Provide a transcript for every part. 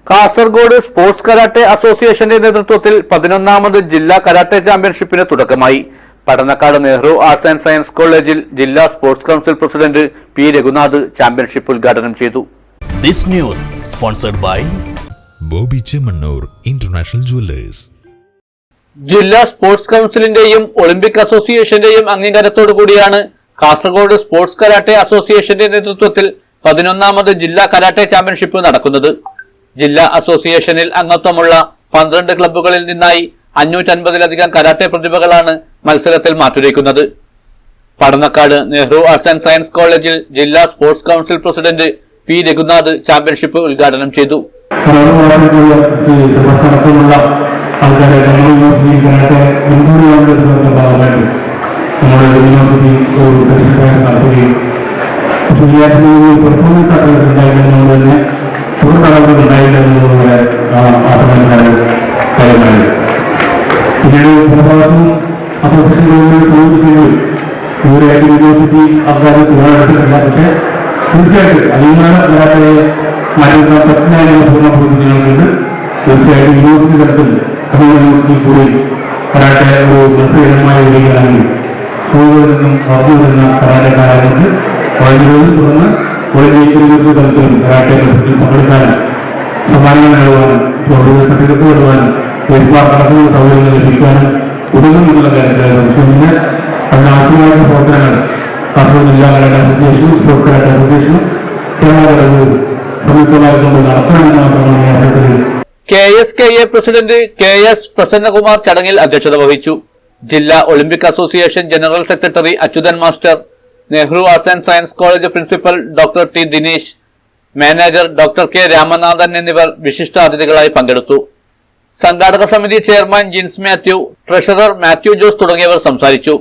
Kasaragod sports karate അസോസിയേഷന്റെ നേതൃത്വത്തിൽ 11ാമത് ജില്ലാ കരാട്ടെ ചാമ്പ്യൻഷിപ്പിന് തുടക്കമായി. Padannakkad Nehru arts and science കോളേജിൽ ജില്ലാ sports council president P Raghunath championship ഉദ്ഘാടനം ചെയ്തു. This news sponsored by Bobby Chemmanur international jewellers. ജില്ലാ സ്പോർട്സ് കൗൺസിലിന്റെയും ഒളിമ്പിക് അസോസിയേഷന്റെയും അംഗീകാരത്തോടു കൂടിയാണ് കാസർഗോഡ് സ്പോർട്സ് കരാട്ടെ അസോസിയേഷന്റെ നേതൃത്വത്തിൽ 11ാമത് ജില്ലാ കരാട്ടെ ചാമ്പ്യൻഷിപ്പ് നടക്കുന്നത്. ജില്ലാ അസോസിയേഷനിൽ അംഗത്വമുള്ള 12 ക്ലബ്ബുകളിൽ നിന്നായി 550-ലധികം കരാട്ടെ പ്രതിഭകളാണ് മത്സരത്തിൽ മാറ്റുരയ്ക്കുന്നത്. Padannakkad Nehru arts and science കോളേജിൽ ജില്ലാ sports council president P Raghunath championship ഉദ്ഘാടനം ചെയ്തു. യൂണിവേഴ്സിറ്റി ആൾക്കാർ തീരുമാനമെടുത്തിട്ടില്ല. പക്ഷേ തീർച്ചയായിട്ടും അതിനാണ് മാറ്റുന്ന പ്രശ്നങ്ങൾ പൂർണ്ണപ്പെടുത്തുന്നുണ്ട്. തീർച്ചയായിട്ടും യൂണിവേഴ്സിറ്റി തലത്തിൽ യൂണിവേഴ്സിറ്റി കൂടി കരാട്ടെ ഒരു മത്സരമായ രീതിയിലാണെങ്കിൽ സ്കൂളുകളിൽ നിന്നും പറഞ്ഞു വരുന്ന കരാട്ടക്കാരായിട്ട് കോളേജുകളിൽ തുടർന്ന് യൂണിവേഴ്സിറ്റി തലത്തിലും കരാട്ടെ മത്സരത്തിൽ പങ്കെടുക്കാനും സമ്മാനങ്ങൾ നേടുവാനും സർട്ടിഫിക്കറ്റ് നേടുവാനും അടക്കമുള്ള സൗകര്യങ്ങൾ ലഭിക്കാനും ഉതകുമെന്നുള്ള കാര്യത്തിൽ അതിനാവശ്യമായിട്ടുള്ള പ്രവർത്തനങ്ങൾ കാസർഗോഡ് ജില്ലാ കരാട്ടെ അസോസിയേഷനും സ്പോർട്സ് കരാട്ടെ അസോസിയേഷനും കേരള കരാട്ടെ സംയുക്തമായിക്കൊണ്ട് നടത്തണമെന്ന് മാത്രമാണ്. KSKA പ്രസിഡന്റ് KS പ്രസന്നകുമാർ ചടങ്ങിൽ അധ്യക്ഷത വഹിച്ചു. ജില്ലാ Olympic association general secretary Achuthan master, Nehru arts and science college principal doctor T Dinesh, manager doctor K Ramanathan എന്നിവർ വിശിഷ്ടാതിഥികളായി പങ്കെടുത്തു. സംഘാടക സമിതി ചെയർമാൻ ജിൻസ് മാത്യു, ട്രഷറർ മാത്യു ജോസ് തുടങ്ങിയവർ സംസാരിച്ചു.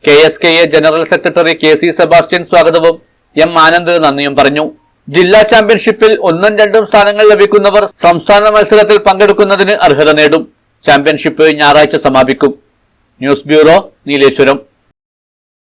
KSKA general secretary KC Sebastian സ്വാഗതവും M ആനന്ദ് നന്ദിയും പറഞ്ഞു. ജില്ലാ ചാമ്പ്യൻഷിപ്പിൽ 1ഉം 2ഉം സ്ഥാനങ്ങൾ ലഭിക്കുന്നവർ സംസ്ഥാന മത്സരത്തിൽ പങ്കെടുക്കുന്നതിന് അർഹത നേടും. ചാമ്പ്യൻഷിപ്പ് ഞായറാഴ്ച സമാപിക്കും. News bureau, Nileshwaram.